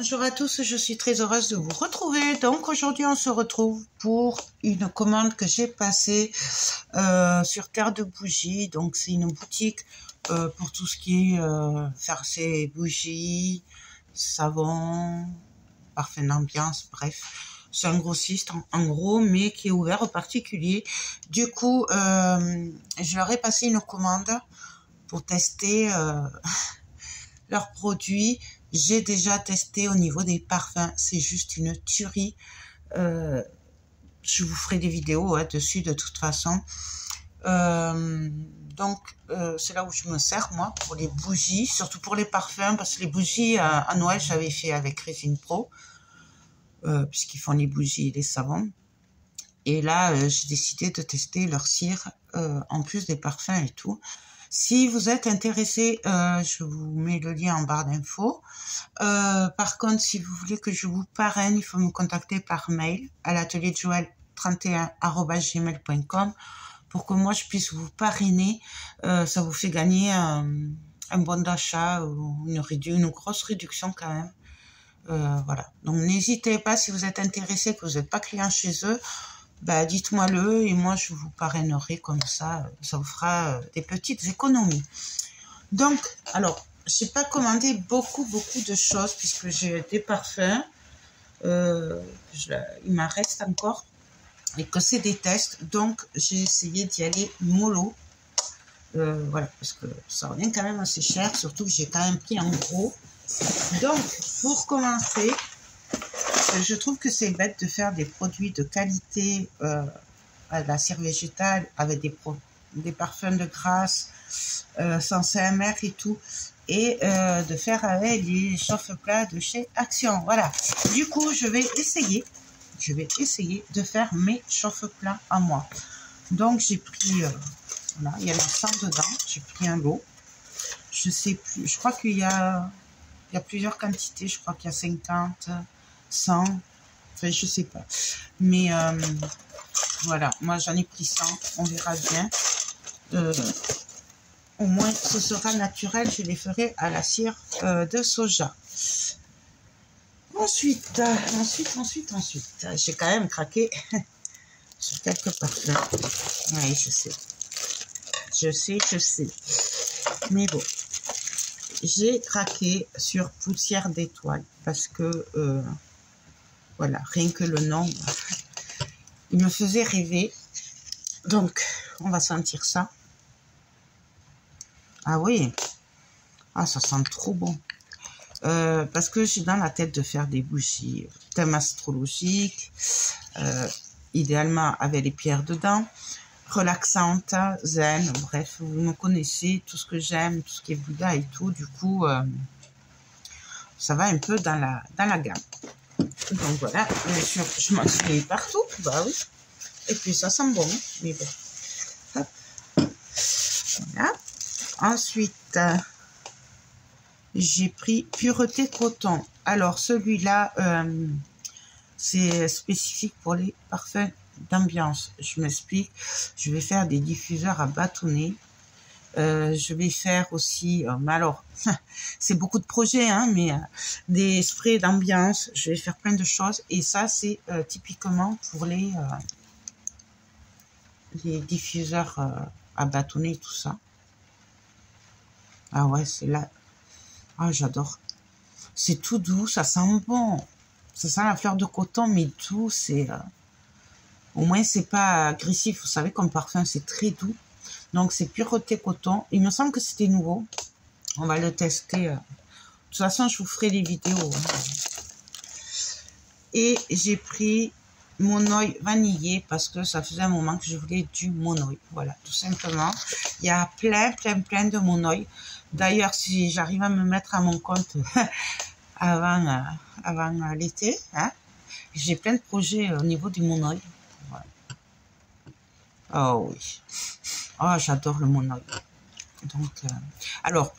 Bonjour à tous, je suis très heureuse de vous retrouver. Donc aujourd'hui on se retrouve pour une commande que j'ai passée sur Terre de Bougies. Donc c'est une boutique pour tout ce qui est faire ses bougies, savon, parfum d'ambiance, bref. C'est un grossiste en gros, mais qui est ouvert aux particuliers. Du coup, je leur ai passé une commande pour tester leurs produits. J'ai déjà testé au niveau des parfums, c'est juste une tuerie. Je vous ferai des vidéos dessus de toute façon. C'est là où je me sers moi pour les bougies, surtout pour les parfums, parce que les bougies à Noël j'avais fait avec Resin Pro, puisqu'ils font les bougies et les savons. Et là j'ai décidé de tester leur cire en plus des parfums et tout. Si vous êtes intéressé, je vous mets le lien en barre d'infos. Par contre, si vous voulez que je vous parraine, il faut me contacter par mail à l'atelierdejoël31@gmail.com pour que moi je puisse vous parrainer. Ça vous fait gagner un bon d'achat ou une grosse réduction quand même. Voilà. Donc n'hésitez pas, si vous êtes intéressé, que vous n'êtes pas client chez eux, bah, dites-moi-le et moi je vous parrainerai, comme ça vous fera des petites économies. Donc, alors, j'ai pas commandé beaucoup de choses puisque j'ai des parfums, il m'en reste encore et que c'est des tests, donc j'ai essayé d'y aller mollo. Voilà, parce que ça revient quand même assez cher, surtout que j'ai quand même pris en gros. Donc, pour commencer, je trouve que c'est bête de faire des produits de qualité à la cire végétale avec des parfums de grâce sans CMR et tout, et de faire avec les chauffe-plats de chez Action. Voilà. Du coup, je vais essayer de faire mes chauffe-plats à moi. Donc, j'ai pris, voilà, il y en a 100 dedans. J'ai pris un lot. Je sais plus, je crois qu'il y a plusieurs quantités. Je crois qu'il y a 50, 100, enfin je sais pas, mais voilà, moi j'en ai pris 100, on verra bien. Au moins ce sera naturel, je les ferai à la cire de soja. Ensuite, j'ai quand même craqué sur quelques parfums. Oui, je sais, mais bon. J'ai craqué sur Poussière d'étoile parce que, voilà, rien que le nom, il me faisait rêver. Donc, on va sentir ça. Ah oui, ah ça sent trop bon. Parce que j'ai dans la tête de faire des bougies thème astrologique, idéalement avec les pierres dedans, relaxante, zen, bref, vous me connaissez, tout ce que j'aime, tout ce qui est Bouddha et tout, du coup, ça va un peu dans la gamme. Donc voilà, bien sûr, je m'en suis mis partout, bah oui, et puis ça sent bon, mais bon, hop. Voilà. Ensuite, j'ai pris Pureté Coton. Alors celui-là, c'est spécifique pour les parfums d'ambiance. Je m'explique. Je vais faire des diffuseurs à bâtonner. Je vais faire aussi, mais alors, c'est beaucoup de projets, hein, mais des sprays d'ambiance. Je vais faire plein de choses. Et ça, c'est typiquement pour les diffuseurs à bâtonner, tout ça. Ah ouais, c'est là. Ah, j'adore. C'est tout doux, ça sent bon. Ça sent la fleur de coton, mais doux, c'est... au moins, c'est pas agressif. Vous savez, comme parfum, c'est très doux. Donc, c'est Pureté Coton. Il me semble que c'était nouveau. On va le tester. De toute façon, je vous ferai les vidéos. Et j'ai pris Monoï vanillé parce que ça faisait un moment que je voulais du Monoï. Voilà, tout simplement. Il y a plein de Monoï. D'ailleurs, si j'arrive à me mettre à mon compte avant l'été, hein, j'ai plein de projets au niveau du Monoï. Voilà. Oh oui. Oh, j'adore le Monoï. Donc, alors,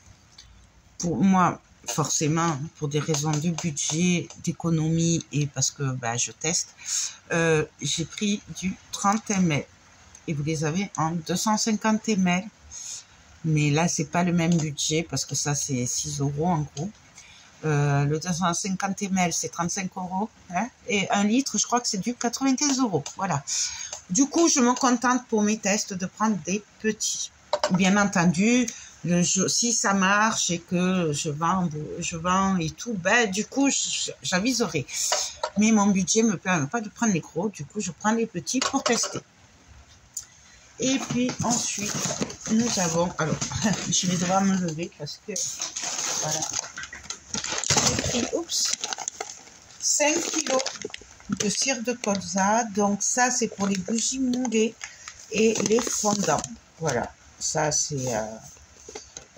pour moi, forcément, pour des raisons de budget, d'économie et parce que bah, je teste, j'ai pris du 30 ml. Et vous les avez en 250 ml. Mais là, c'est pas le même budget parce que ça, c'est 6 € en gros. Le 250 ml, c'est 35 €. Hein, et 1 litre, je crois que c'est du 95 €. Voilà. Du coup, je me contente pour mes tests de prendre des petits. Bien entendu, si ça marche et que je vends et tout, ben du coup, j'aviserai. Mais mon budget me permet pas de prendre les gros. Du coup, je prends les petits pour tester. Et puis ensuite, nous avons... Alors, je vais devoir me lever parce que... Voilà. J'ai pris, 5 kilos de cire de colza. Donc ça, c'est pour les bougies moulées et les fondants. Voilà. Ça, c'est...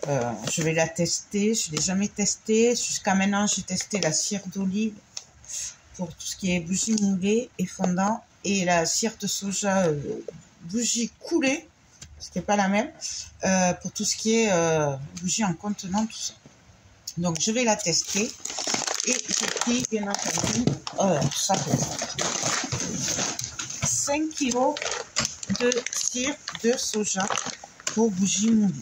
je vais la tester. Je ne l'ai jamais testée. Jusqu'à maintenant, j'ai testé la cire d'olive pour tout ce qui est bougies moulées et fondants. Et la cire de soja... bougie coulée, c'était pas la même, pour tout ce qui est bougie en contenant, tout ça. Donc je vais la tester et j'ai pris bien entendu ça pèse 5 kilos de cire de soja pour bougie moulée.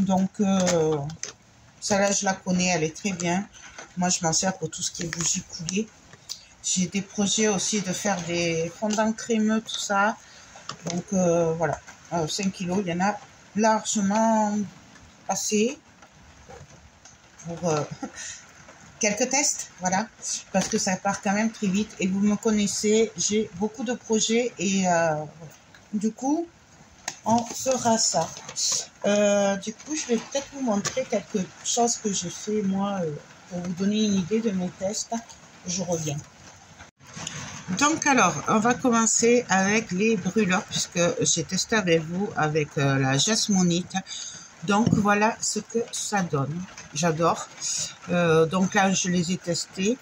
Donc ça là je la connais, elle est très bien. Moi je m'en sers pour tout ce qui est bougie coulée. J'ai des projets aussi de faire des fondants crémeux, tout ça. Donc voilà, 5 kilos, il y en a largement assez pour quelques tests, voilà, parce que ça part quand même très vite. Et vous me connaissez, j'ai beaucoup de projets et du coup, on fera ça. Du coup, je vais peut-être vous montrer quelque chose que j'ai fait moi pour vous donner une idée de mes tests. Je reviens. Donc alors, on va commencer avec les brûleurs puisque j'ai testé avec vous avec la jasmonite. Donc voilà ce que ça donne. J'adore. Donc là, je les ai testés.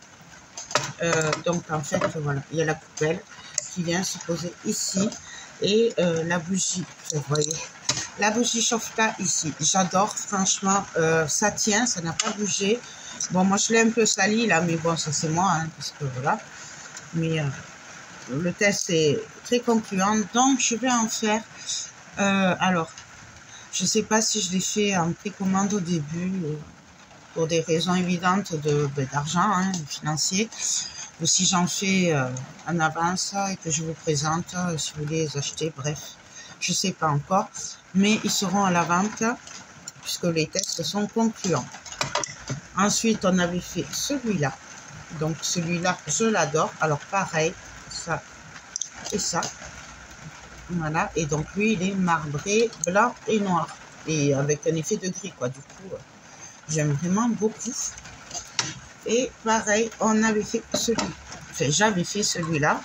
Donc en fait, voilà, il y a la poubelle qui vient se poser ici et la bougie, vous voyez, la bougie chauffe-là ici. J'adore, franchement, ça tient, ça n'a pas bougé. Bon, moi je l'ai un peu sali là, mais bon, ça c'est moi, hein, parce que voilà. Mais le test est très concluant, donc je vais en faire. Alors, je ne sais pas si je l'ai fait en précommande au début, pour des raisons évidentes d'argent, hein, financier, ou si j'en fais en avance et que je vous présente, si vous voulez les acheter, bref, je ne sais pas encore. Mais ils seront à la vente, puisque les tests sont concluants. Ensuite, on avait fait celui-là. Donc celui-là, je l'adore. Alors pareil, ça et ça. Voilà. Et donc lui, il est marbré, blanc et noir. Et avec un effet de gris, quoi. Du coup, j'aime vraiment beaucoup. Et pareil, on avait fait celui. Enfin, j'avais fait celui-là.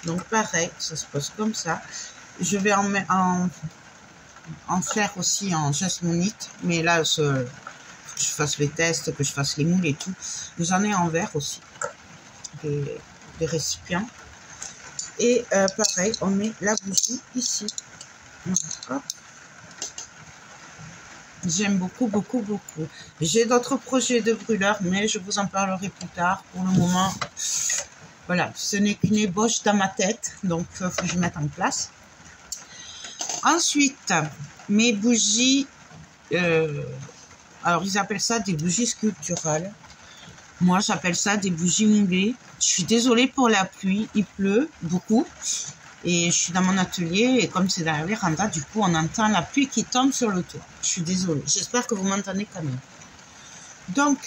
Donc pareil, ça se pose comme ça. Je vais en faire aussi en jasmonite. Mais là, que je fasse les tests, que je fasse les moules et tout. J'en ai en verre aussi. Des récipients. Et pareil, on met la bougie ici. Voilà. J'aime beaucoup, beaucoup, beaucoup. J'ai d'autres projets de brûleurs, mais je vous en parlerai plus tard. Pour le moment, voilà, ce n'est qu'une ébauche dans ma tête. Donc, il faut que je mette en place. Ensuite, mes bougies, alors ils appellent ça des bougies sculpturales. Moi, j'appelle ça des bougies moulées. Je suis désolée pour la pluie, il pleut beaucoup. Et je suis dans mon atelier et comme c'est dans la véranda, du coup, on entend la pluie qui tombe sur le toit. Je suis désolée. J'espère que vous m'entendez quand même. Donc,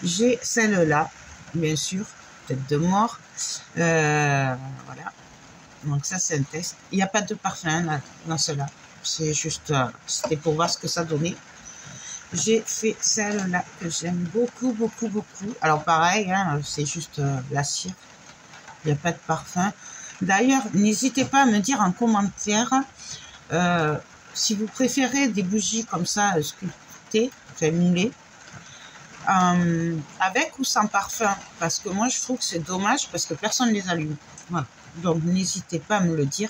j'ai celle-là, bien sûr, tête de mort. Voilà. Donc ça, c'est un test. Il n'y a pas de parfum là, dans cela. C'est juste, c'était pour voir ce que ça donnait. J'ai fait celle-là que j'aime beaucoup, beaucoup, beaucoup. Alors pareil, hein, c'est juste la cire. Il n'y a pas de parfum. D'ailleurs, n'hésitez pas à me dire en commentaire si vous préférez des bougies comme ça, sculptées, enfin moulées, avec ou sans parfum. Parce que moi, je trouve que c'est dommage parce que personne ne les allume. Voilà. Donc, n'hésitez pas à me le dire.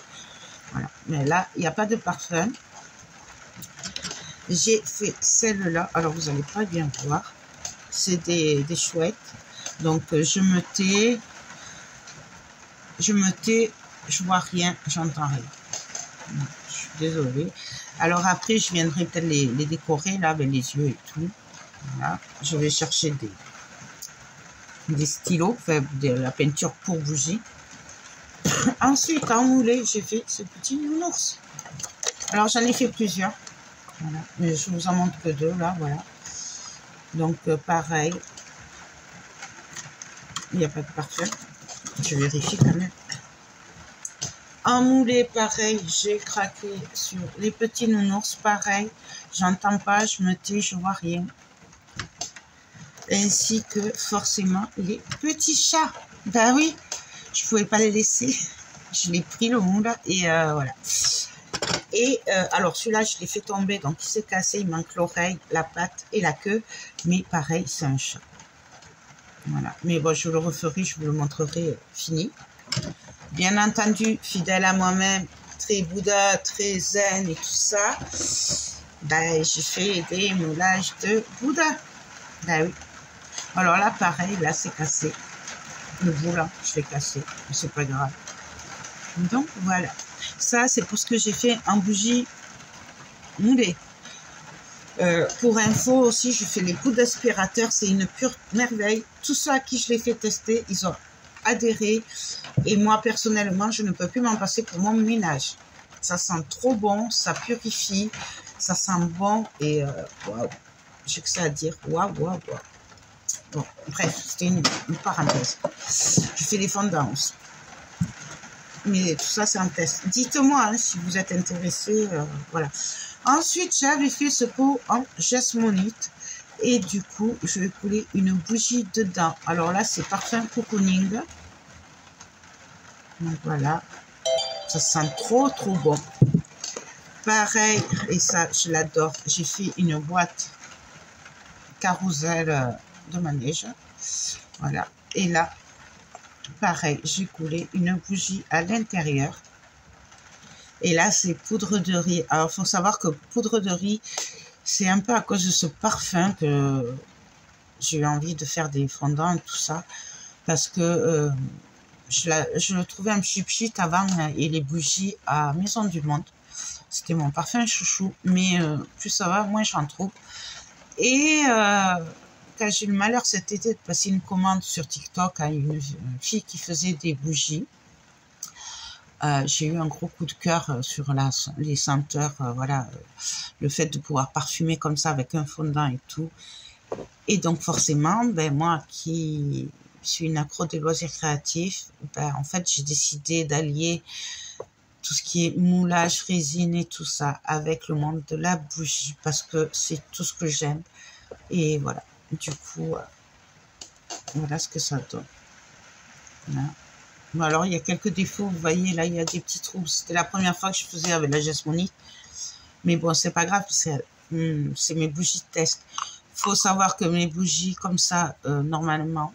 Voilà. Mais là, il n'y a pas de parfum. J'ai fait celle-là. Alors, vous n'allez pas bien voir. C'est des chouettes. Donc, je me tais, je vois rien, j'entends rien. Je suis désolée. Alors, après, je viendrai peut-être les décorer, là, avec les yeux et tout. Voilà. Je vais chercher des stylos, enfin, de la peinture pour bougie. Ensuite, en moulé, j'ai fait ce petit nounours. Alors, j'en ai fait plusieurs. Voilà. Mais je vous en montre que deux, là, voilà. Donc, pareil. Il n'y a pas de parfum. Je vérifie quand même. En moulé, pareil, j'ai craqué sur les petits nounours, pareil. J'entends pas, je me tais, je vois rien. Ainsi que, forcément, les petits chats. Ben oui, je pouvais pas les laisser. Je l'ai pris, le moule, et voilà. Et alors, celui-là, je l'ai fait tomber, donc il s'est cassé. Il manque l'oreille, la patte et la queue. Mais pareil, c'est un chat. Voilà. Mais bon, je le referai, je vous le montrerai fini. Bien entendu, fidèle à moi-même, très Bouddha, très zen et tout ça, ben, j'ai fait des moulages de Bouddha. Ben oui. Alors là, pareil, là, c'est cassé. Le bout là, je l'ai cassé, mais c'est pas grave. Donc, voilà. Ça, c'est pour ce que j'ai fait en bougie moulée. Pour info aussi, je fais les coups d'aspirateur, c'est une pure merveille. Tous ceux à qui je l'ai fait tester, ils ont adhéré. Et moi, personnellement, je ne peux plus m'en passer pour mon ménage. Ça sent trop bon, ça purifie, ça sent bon et waouh, j'ai que ça à dire. Waouh, waouh, waouh. Bon, bref, c'était une parenthèse. Je fais les fondants aussi. Mais tout ça, c'est un test. Dites-moi hein, si vous êtes intéressé. Voilà. Ensuite, j'avais fait ce pot en jasmonite. Et du coup, je vais couler une bougie dedans. Alors là, c'est parfum cocooning. Donc voilà. Ça sent trop, trop bon. Pareil, et ça, je l'adore. J'ai fait une boîte carrousel de manège. Voilà. Et là, pareil, j'ai coulé une bougie à l'intérieur. Et là, c'est poudre de riz. Alors, il faut savoir que poudre de riz, c'est un peu à cause de ce parfum que j'ai eu envie de faire des fondants et tout ça. Parce que je le trouvais un petit pchit avant et les bougies à Maison du Monde. C'était mon parfum chouchou. Mais plus ça va, moins j'en trouve. Et quand j'ai eu le malheur cet été de passer une commande sur TikTok à une fille qui faisait des bougies, j'ai eu un gros coup de cœur sur les senteurs, voilà, le fait de pouvoir parfumer comme ça avec un fondant et tout. Et donc forcément, ben moi qui suis une accro des loisirs créatifs, ben en fait j'ai décidé d'allier tout ce qui est moulage, résine et tout ça avec le monde de la bougie parce que c'est tout ce que j'aime. Et voilà, du coup, voilà ce que ça donne. Voilà. Bon, alors, il y a quelques défauts, vous voyez, là, il y a des petits trous. C'était la première fois que je faisais avec la jasmonite. Mais bon, c'est pas grave, c'est mes bougies de test. Il faut savoir que mes bougies, comme ça, normalement,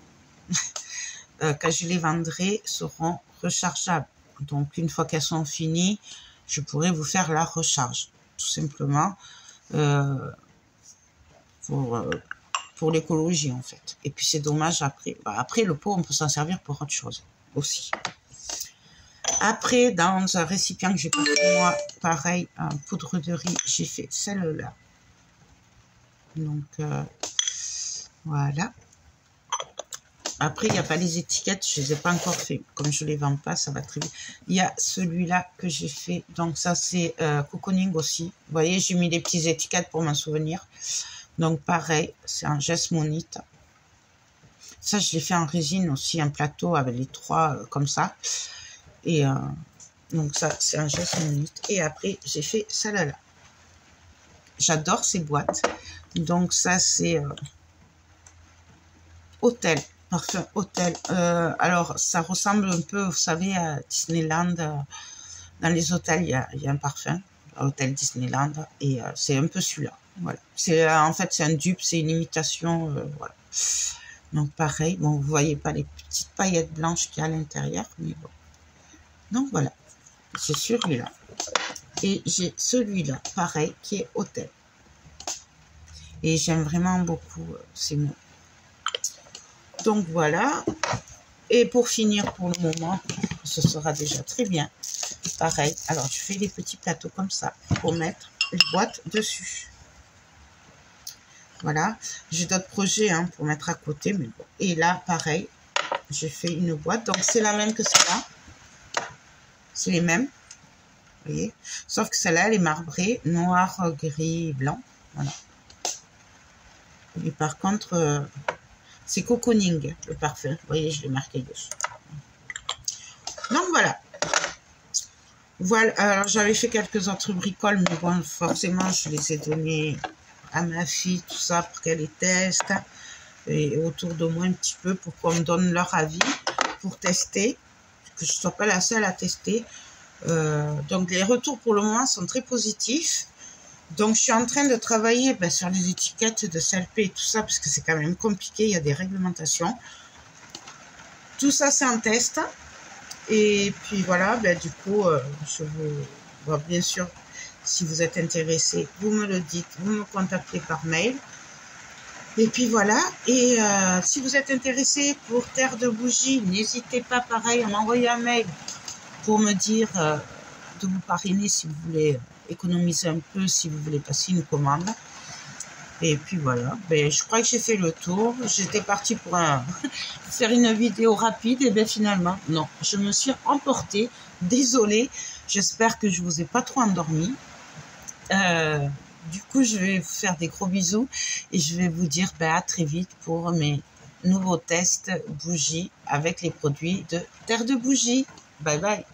quand je les vendrai, seront rechargeables. Donc, une fois qu'elles sont finies, je pourrai vous faire la recharge, tout simplement, pour l'écologie, en fait. Et puis, c'est dommage, après. Bah, après, le pot, on peut s'en servir pour autre chose aussi. Après, dans un récipient que j'ai pas fait moi, pareil, en poudre de riz, j'ai fait celle-là. Donc, voilà. Après, il n'y a pas les étiquettes, je ne les ai pas encore fait. Comme je ne les vends pas, ça va très vite. Il y a celui-là que j'ai fait. Donc, ça, c'est cocooning aussi. Vous voyez, j'ai mis des petites étiquettes pour m'en souvenir. Donc, pareil, c'est un jasmonite. Ça, je l'ai fait en résine aussi, un plateau avec les trois comme ça. Et donc, ça, c'est un jasmonite. Et après, j'ai fait celle-là. J'adore ces boîtes. Donc, ça, c'est Hôtel. Parfum Hôtel. Alors, ça ressemble un peu, vous savez, à Disneyland. Dans les hôtels, il y a un parfum. Hôtel Disneyland. Et c'est un peu celui-là. Voilà. En fait, c'est un dupe, c'est une imitation. Voilà. Donc, pareil. Bon, vous voyez pas les petites paillettes blanches qu'il y a à l'intérieur. Mais bon. Donc, voilà. C'est celui-là. Et j'ai celui-là, pareil, qui est Hôtel. Et j'aime vraiment beaucoup ces mots. Donc, voilà. Et pour finir, pour le moment, ce sera déjà très bien. Pareil. Alors, je fais des petits plateaux comme ça pour mettre les boîtes dessus. Voilà, j'ai d'autres projets hein, pour mettre à côté, mais bon. Et là, pareil, j'ai fait une boîte. Donc, c'est la même que celle-là. C'est les mêmes. Vous voyez. Sauf que celle-là, elle est marbrée, noir, gris, blanc. Voilà. Et par contre, c'est Cocooning, le parfum. Vous voyez, je l'ai marqué dessus. Donc, voilà. Voilà. Alors, j'avais fait quelques autres bricoles, mais bon, forcément, je les ai donnés à ma fille, tout ça, pour qu'elle les teste. Et autour de moi un petit peu, pour qu'on me donne leur avis, pour tester. Que je ne sois pas la seule à tester. Donc, les retours, pour le moment, sont très positifs. Donc, je suis en train de travailler sur les étiquettes de CLP et tout ça, parce que c'est quand même compliqué, il y a des réglementations. Tout ça, c'est un test. Et puis, voilà, du coup, je vous... bien sûr, si vous êtes intéressé, vous me le dites, vous me contactez par mail. Et puis, voilà. Et si vous êtes intéressé pour Terre de Bougie, n'hésitez pas, pareil, à m'envoyer un mail pour me dire de vous parrainer si vous voulez économiser un peu, si vous voulez passer une commande. Et puis voilà, je crois que j'ai fait le tour. J'étais partie pour faire une vidéo rapide et finalement, non, je me suis emportée. Désolée, j'espère que je vous ai pas trop endormi. Du coup, je vais vous faire des gros bisous et je vais vous dire à très vite pour mes nouveaux tests bougies avec les produits de Terre de Bougie. Bye bye.